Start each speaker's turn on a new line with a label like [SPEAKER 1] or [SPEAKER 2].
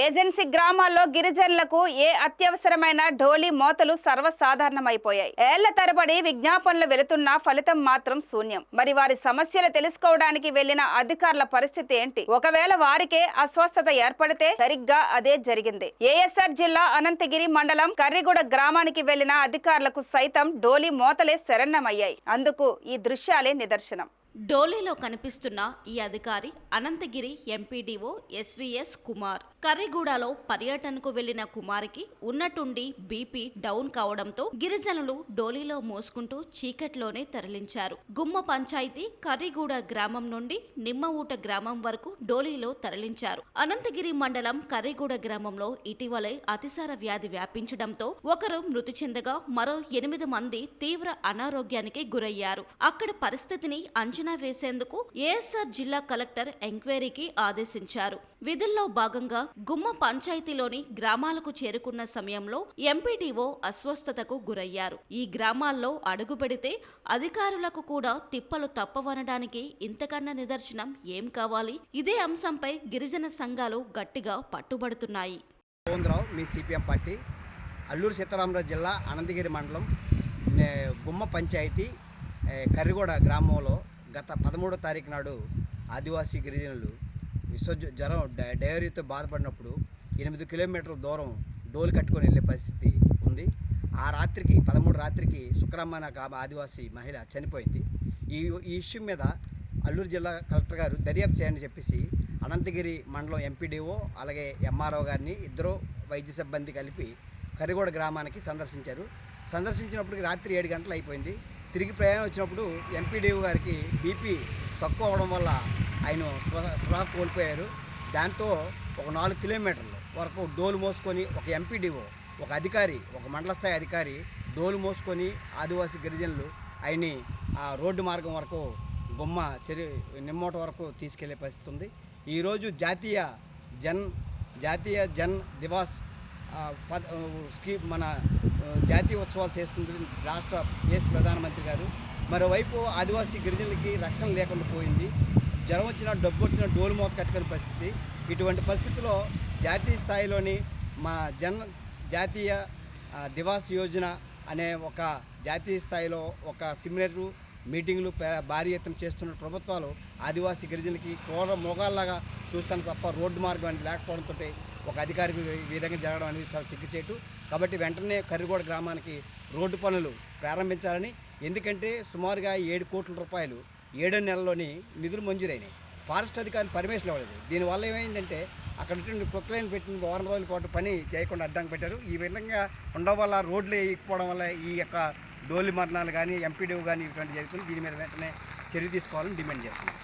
[SPEAKER 1] Agency గ్రామాల్లో గిరిజనులకు ఏ అత్యవసరమైన ఢోలీ మోతలు సర్వసాధారణమైపోయాయి. ఏళ్ల తరబడి విజ్ఞాపనలు వెళుతున్నా ఫలితం మాత్రం శూన్యం. మరి వారి సమస్యలు తెలుసుకోవడానికి వెళ్లిన అధికారుల పరిస్థితి ఏంటి? ఒకవేళ వారికే అస్వస్థత ఏర్పడితే సరిగ్గా అదే జరిగింది. ఏఎస్ఆర్ జిల్లా అనంతగిరి మండలం కర్రిగూడ గ్రామానికి వెళ్లిన అధికారులకు సైతం ఢోలీ మోతలే శరణ్యమయ్యాయి. అందుకు ఈ దృశ్యాలే నిదర్శనం.
[SPEAKER 2] డోలీలో కనిపిస్తున్న ఈ అధికారి అనంతగిరి ఎంపీడీఓ ఎస్వీఎస్ కుమార్. కర్రిగూడలో పర్యటనకు వెళ్లిన కుమార్కి ఉన్నట్టుండి బీపీ డౌన్ కావడంతో గిరిజనులు డోలీలో మోసుకుంటూ చీకట్లోనే తరలించారు. గుమ్మ పంచాయతీ కర్రిగూడ గ్రామం నుండి నిమ్మఊట గ్రామం వరకు డోలీలో తరలించారు. అనంతగిరి మండలం కర్రిగూడ గ్రామంలో ఇటీవలే అతిసార వ్యాధి వ్యాపించడంతో ఒకరు మృతి చెందగా మరో 8 మంది తీవ్ర అనారోగ్యానికి గురయ్యారు. అక్కడ పరిస్థితిని అంచనా వేసేందుకు ఏఎస్ఆర్ జిల్లా కలెక్టర్ ఎంక్వైరీకి ఆదేశించారు. విధుల్లో భాగంగా గుమ్మ పంచాయతీలోని గ్రామాలకు చేరుకున్న సమయంలో ఎంపీడీఓ అస్వస్థతకు గురయ్యారు. ఈ గ్రామాల్లో అడుగుపెడితే అధికారులకు కూడా తిప్పలు తప్పవనడానికి ఇంతకన్నా నిదర్శనం ఏం కావాలి? ఇదే అంశంపై గిరిజన సంఘాలు గట్టిగా పట్టుబడుతున్నాయి.
[SPEAKER 3] మీ సిపిఎం పార్టీ అల్లూరు సీతారామరాజు జిల్లా అనంతగిరి మండలం గుమ్మ పంచాయతీ కర్రిగూడ గ్రామంలో గత 13వ తారీఖు నాడు ఆదివాసీ గిరిజనులు జ్వరం డయేరియాతో బాధపడినప్పుడు 8 కిలోమీటర్ల దూరం డోలు కట్టుకొని వెళ్ళే పరిస్థితి ఉంది. ఆ రాత్రికి 13 రాత్రికి శుక్రమ్మ అనే ఆదివాసీ మహిళ చనిపోయింది. ఈ ఇష్యూ మీద అల్లూరు జిల్లా కలెక్టర్ గారు దర్యాప్తు చేయాలని చెప్పేసి అనంతగిరి మండలం ఎంపీడీఓ అలాగే ఎంఆర్ఓ గారిని ఇద్దరు వైద్య సిబ్బంది కలిపి కర్రిగూడ గ్రామానికి సందర్శించినప్పటికి రాత్రి 7 గంటలు అయిపోయింది. తిరిగి ప్రయాణం వచ్చినప్పుడు ఎంపీడీఓ గారికి బీపీ తక్కువ అవడం వల్ల ఆయన స్పృహ కోల్పోయారు. దాంతో ఒక 4 కిలోమీటర్ల వరకు డోలు మోసుకొని ఒక ఎంపీడీఓ ఒక అధికారి ఒక మండల స్థాయి అధికారి డోలు మోసుకొని ఆదివాసీ గిరిజనులు ఆయన్ని ఆ రోడ్డు మార్గం వరకు గుమ్మ నిమ్మోట వరకు తీసుకెళ్లే పరిస్థితి ఉంది. ఈరోజు జాతీయ జన్ దివాస్ మన జాతీయ ఉత్సవాలు చేస్తుంది రాష్ట్ర దేశ ప్రధానమంత్రి గారు. మరోవైపు ఆదివాసీ గిరిజనులకి రక్షణ లేకుండా పోయింది. జ్వరం వచ్చినా డబ్బు వచ్చినా డోలు మోత కట్టుకునే పరిస్థితి. ఇటువంటి పరిస్థితిలో జాతీయ స్థాయిలోని మా జాతీయ దివాస్ యోజన అనే ఒక జాతీయ స్థాయిలో ఒక సెమినార్ మీటింగ్లు భారీ ఎత్తున చేస్తున్న ప్రభుత్వాలు ఆదివాసీ గిరిజనులకి క్రూర మోగాల్లాగా చూస్తాను తప్ప రోడ్డు మార్గం అనేది లేకపోవడంతో ఒక అధికారికి ఈ విధంగా జరగడం అనేది చాలా సిగ్గుచేటు. కాబట్టి వెంటనే కర్రిగూడ గ్రామానికి రోడ్డు పనులు ప్రారంభించాలని, ఎందుకంటే సుమారుగా 7 కోట్ల రూపాయలు 7 నెలల్లోని నిధులు మంజూరైనాయి. ఫారెస్ట్ అధికారులు పర్మిషన్ ఇవ్వలేదు. దీనివల్ల ఏమైందంటే అక్కడ ప్రొక్లైన్ పెట్టిన వారం రోజుల పాటు పని చేయకుండా అడ్డంకి పెట్టారు. ఈ విధంగా ఉండడం వల్ల రోడ్లు ఎక్కిపోవడం వల్ల ఈ యొక్క డోలి మరణాలు కానీ ఎంపీడీఓ కానీ ఇటువంటి జరుగుతుంది. దీని మీద వెంటనే చర్య తీసుకోవాలని డిమాండ్ చేస్తున్నాం.